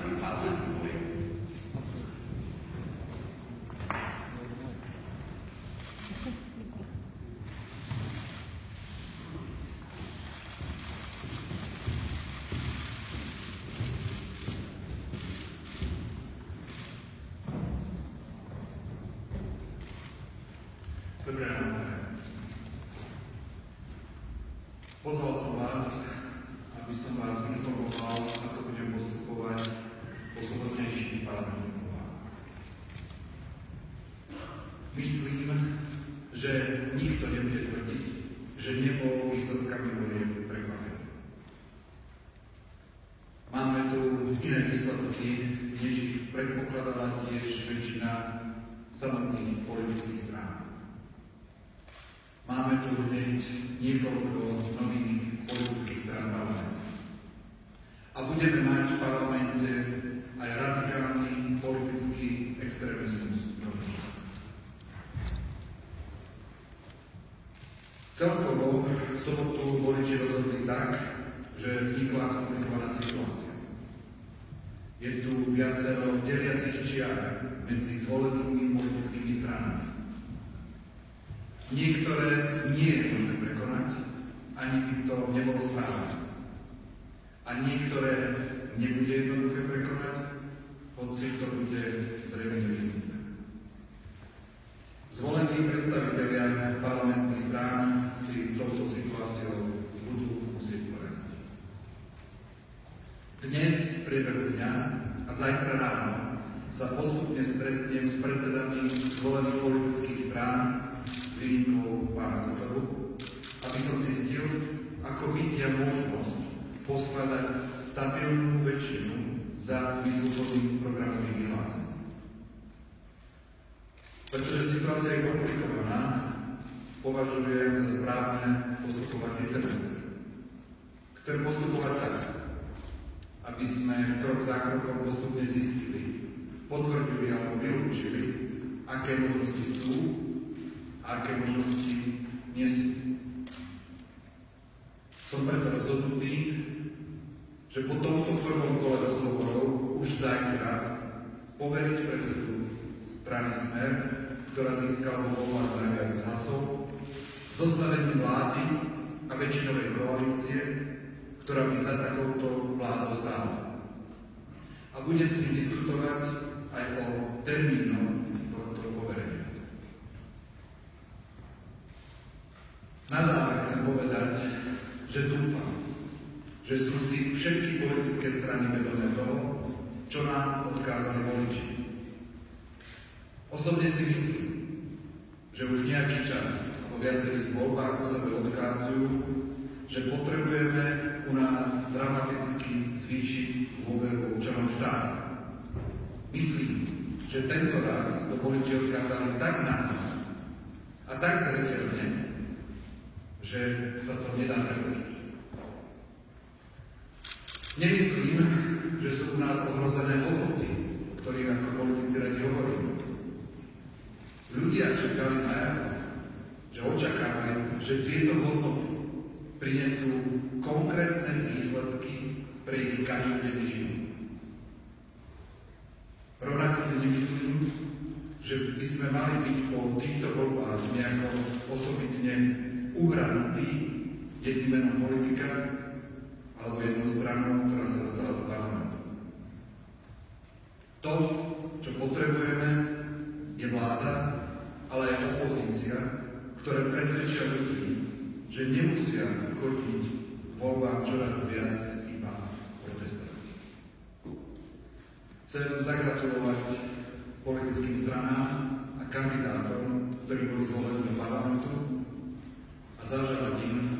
predchádzajúcich parlamentných volieb. Dobré ráno. Pozval som vás, aby som vás informoval, ako budem postupovať po sobotnejších parlamentných voľbách. Myslím, že nikto nebude tvrdiť, že nebol výsledkami volieb prekvapený. Máme tu iné výsledky, než ich predpokladala tiež väčšina samotných politických strán. Máme tu hneď niekoľko nových politických strán parlamentu. A budeme mať v parlamente aj radikálny politický extrémizmus. Celkovo v sobotu voliči rozhodli tak, že vznikla komplikovaná situácia. Je tu viacero deliacich čiar medzi zvolenými politickými stranami. Niektoré nie je možné prekonať, ani by to nebolo správne. A niektoré nebude jednoduché prekonať, hoci to bude zrejme nevyhnutné. Zvolení predstavitelia parlamentných strán si s touto situáciou budú musieť poradať. Dnes v priebehu dňa a zajtra ráno sa postupne stretnem s predsedami zvolených politických strán s výnimkou pána Kotoru, aby som zistil, ako vidia možnosť poskladať stabilnú väčšinu za zmysluplným programovým vyhlásením. Pretože situácia je komplikovaná, považujem za správne postupovať systematicky. Chcem postupovať tak, aby sme krok za krokom postupne zistili, potvrdili alebo vylúčili, aké možnosti sú a aké možnosti nie sú. Som preto rozhodnutý, že po tomto prvom kole rozhovorov už zajtra poveriť predsedu strany Smer, ktorá získala vo voľbách najviac hlasov, zostavením vlády a väčšinovej koalície, ktorá by za takouto vládou stála. A budem s ním diskutovať aj o termínoch tohto poverenia. Na záver chcem povedať, že dúfam, že sú si všetky politické strany vedomé toho, čo nám odkázali voliči. Osobne si myslím, že už nejaký čas po viacerých voľbách o sebe odkazujú, že potrebujeme u nás dramaticky zvýšiť dôveru občanov štátu. Myslím, že tento raz to voliči odkázali tak nahlas a tak zreteľne, že sa to nedá prepočuť. Nemyslím, že sú u nás ohrozené hodnoty, o ktorých ako politici radi hovoríme. Ľudia čakali na jar, že očakávajú, že tieto hodnoty prinesú konkrétne výsledky pre ich každodenný život. Rovnako si nemyslím, že by sme mali byť po týchto voľbách nejako osobitne uhranutí jedným menom politika alebo jednou stranou, ktorá sa dostala do parlamentu. To, čo potrebujeme, je vláda, ale aj opozícia, ktoré presvedčia ľudí, že nemusia chodiť voľbám čoraz viac iba protestovať. Chcem zagratulovať politickým stranám a kandidátom, ktorí boli zvolení do parlamentu, a zaželať im